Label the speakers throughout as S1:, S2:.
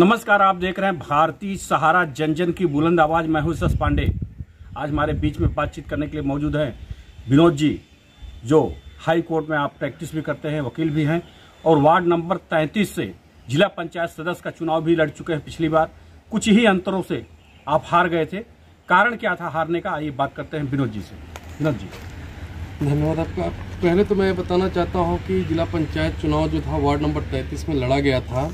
S1: नमस्कार, आप देख रहे हैं भारतीय सहारा, जन जन की बुलंद आवाज। मैं हूं सस पांडे। आज हमारे बीच में बातचीत करने के लिए मौजूद हैं विनोद जी, जो हाई कोर्ट में आप प्रैक्टिस भी करते हैं, वकील भी हैं और वार्ड नंबर 33 से जिला पंचायत सदस्य का चुनाव भी लड़ चुके हैं। पिछली बार कुछ ही अंतरों से आप हार गए थे। कारण क्या था हारने का, आइए बात करते हैं विनोद जी से। विनोद जी,
S2: धन्यवाद आपका। पहले तो मैं बताना चाहता हूं कि जिला पंचायत चुनाव जो था वार्ड नंबर 33 में लड़ा गया था।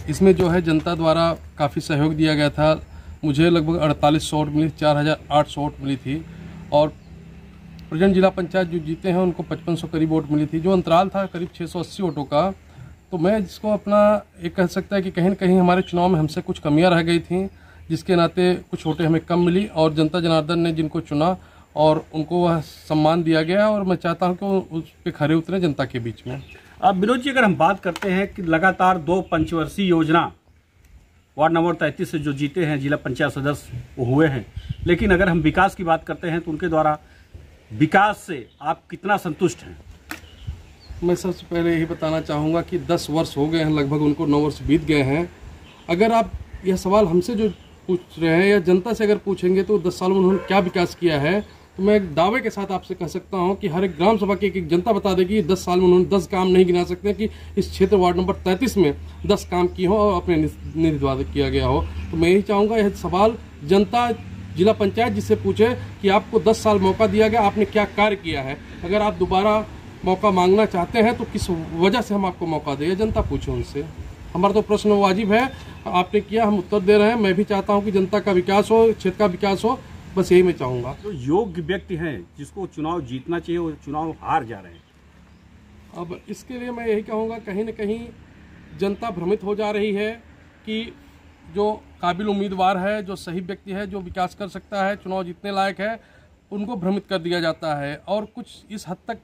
S2: इसमें जो है जनता द्वारा काफ़ी सहयोग दिया गया था। मुझे लगभग 4800 वोट मिली, 4800 वोट मिली थी और प्रेजेंट जिला पंचायत जो जीते हैं उनको 5500 करीब वोट मिली थी। जो अंतराल था करीब 680 वोटों का, तो मैं जिसको अपना एक कह सकता है कि कहीं न कहीं हमारे चुनाव में हमसे कुछ कमियां रह गई थी, जिसके नाते कुछ वोटें हमें कम मिली और जनता जनार्दन ने जिनको चुना और उनको वह सम्मान दिया गया और मैं चाहता हूं कि वो उस पर खरे उतरे जनता के बीच में।
S1: अब विनोद जी, अगर हम बात करते हैं कि लगातार 2 पंचवर्षीय योजना वार्ड नंबर 33 से जो जीते हैं जिला पंचायत सदस्य वो हुए हैं, लेकिन अगर हम विकास की बात करते हैं तो उनके द्वारा विकास से आप कितना संतुष्ट हैं?
S2: मैं सबसे पहले यही बताना चाहूँगा कि 10 वर्ष हो गए हैं, लगभग उनको 9 वर्ष बीत गए हैं। अगर आप यह सवाल हमसे जो पूछ रहे हैं या जनता से अगर पूछेंगे तो 10 साल में उन्होंने क्या विकास किया है, तो मैं एक दावे के साथ आपसे कह सकता हूं कि हर एक ग्राम सभा की एक जनता बता देगी 10 साल में उन्होंने 10 काम नहीं गिना सकते कि इस क्षेत्र वार्ड नंबर 33 में 10 काम किए हो और अपने निधि किया गया हो। तो मैं यही चाहूँगा यह सवाल जनता जिला पंचायत जिससे पूछे कि आपको 10 साल मौका दिया गया, आपने क्या कार्य किया है। अगर आप दोबारा मौका मांगना चाहते हैं तो किस वजह से हम आपको मौका दें, जनता पूछे उनसे। हमारा तो प्रश्न वाजिब है, आपने किया, हम उत्तर दे रहे हैं। मैं भी चाहता हूं कि जनता का विकास हो, क्षेत्र का विकास हो, बस यही मैं चाहूँगा।
S1: जो योग्य व्यक्ति हैं जिसको चुनाव जीतना चाहिए वो चुनाव हार जा रहे हैं।
S2: अब इसके लिए मैं यही कहूँगा, कहीं न कहीं जनता भ्रमित हो जा रही है कि जो काबिल उम्मीदवार है, जो सही व्यक्ति है, जो विकास कर सकता है, चुनाव जीतने लायक है, उनको भ्रमित कर दिया जाता है। और कुछ इस हद तक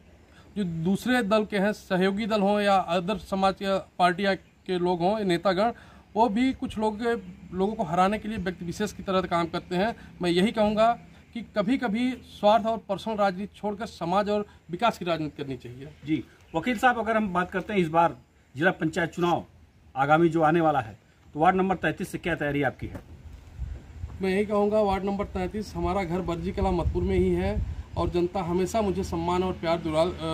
S2: जो दूसरे दल के हैं, सहयोगी दल हों या अदर समाज या पार्टियाँ के लोग हों, नेतागण, वो भी कुछ लोगों को हराने के लिए व्यक्ति विशेष की तरह काम करते हैं। मैं यही कहूँगा कि कभी कभी स्वार्थ और पर्सनल राजनीति छोड़कर समाज और विकास की राजनीति करनी चाहिए।
S1: जी वकील साहब, अगर हम बात करते हैं इस बार जिला पंचायत चुनाव आगामी जो आने वाला है, तो वार्ड नंबर 33 से क्या तैयारी आपकी है?
S2: मैं यही कहूँगा, वार्ड नंबर 33 हमारा घर बर्जी कला मतपुर में ही है और जनता हमेशा मुझे सम्मान और प्यार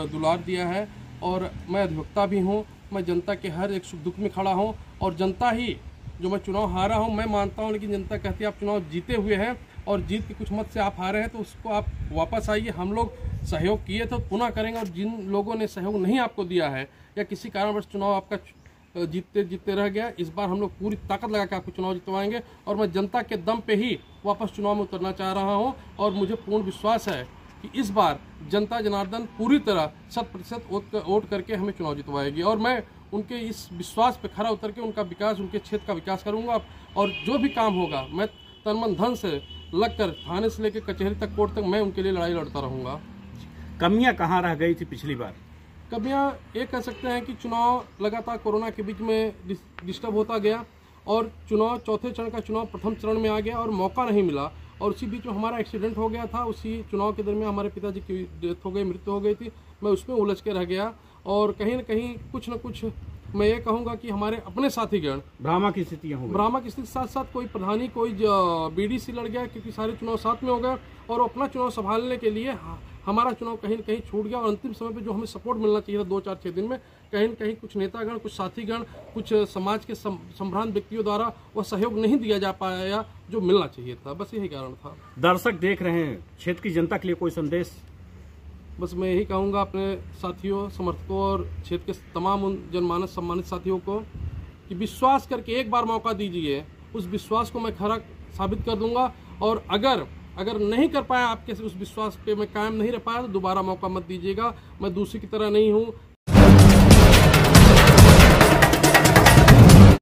S2: दुलार दिया है और मैं अधिवक्ता भी हूँ। मैं जनता के हर एक सुख दुख में खड़ा हूँ और जनता ही जो मैं चुनाव हारा हूँ मैं मानता हूँ, लेकिन जनता कहती है आप चुनाव जीते हुए हैं और जीत के कुछ मत से आप हारे हैं तो उसको आप वापस आइए। हम लोग सहयोग किए तो पुनः करेंगे और जिन लोगों ने सहयोग नहीं आपको दिया है या किसी कारणवश चुनाव आपका जीतते रह गया, इस बार हम लोग पूरी ताकत लगा के आपको चुनाव जितवाएंगे और मैं जनता के दम पे ही वापस चुनाव में उतरना चाह रहा हूँ और मुझे पूर्ण विश्वास है कि इस बार जनता जनार्दन पूरी तरह 100% वोट करके हमें चुनाव जितवाएगी और मैं उनके इस विश्वास पे खरा उतर के उनका विकास, उनके क्षेत्र का विकास करूंगा और जो भी काम होगा मैं तन मन धन से लगकर थाने से लेकर कचहरी तक, कोर्ट तक मैं उनके लिए लड़ाई लड़ता रहूंगा।
S1: कमियां कहाँ रह गई थी पिछली बार?
S2: कमियां ये कह सकते हैं कि चुनाव लगातार कोरोना के बीच में डिस्टर्ब होता गया और चुनाव चौथे चरण का चुनाव प्रथम चरण में आ गया और मौका नहीं मिला और उसी बीच में हमारा एक्सीडेंट हो गया था। उसी चुनाव के दरमियान हमारे पिताजी की डेथ हो गई, मृत्यु हो गई थी। मैं उसमें उलझ के रह गया और कहीं न कहीं कुछ न कुछ मैं ये कहूँगा कि हमारे अपने साथीगण
S1: ब्राह्मा की स्थितियाँ हो गई।
S2: ब्राह्मा की स्थिति साथ साथ कोई प्रधानी, कोई बीडीसी लड़ गया क्योंकि सारे चुनाव साथ में हो गए और अपना चुनाव संभालने के लिए हमारा चुनाव कहीं न कहीं छूट गया और अंतिम समय पे जो हमें सपोर्ट मिलना चाहिए था 2-4-6 दिन में, कहीं न कहीं कुछ नेतागण, कुछ साथीगण, कुछ समाज के संभ्रांत व्यक्तियों द्वारा वह सहयोग नहीं दिया जा पाया जो मिलना चाहिए था। बस यही कारण था।
S1: दर्शक देख रहे हैं, क्षेत्र की जनता के लिए कोई संदेश?
S2: बस मैं यही कहूँगा अपने साथियों, समर्थकों और क्षेत्र के तमाम उन जनमानस सम्मानित साथियों को कि विश्वास करके एक बार मौका दीजिए। उस विश्वास को मैं खरा साबित कर दूंगा और अगर नहीं कर पाया, आपके उस विश्वास पे मैं कायम नहीं रह पाया तो दोबारा मौका मत दीजिएगा। मैं दूसरी की तरह नहीं हूँ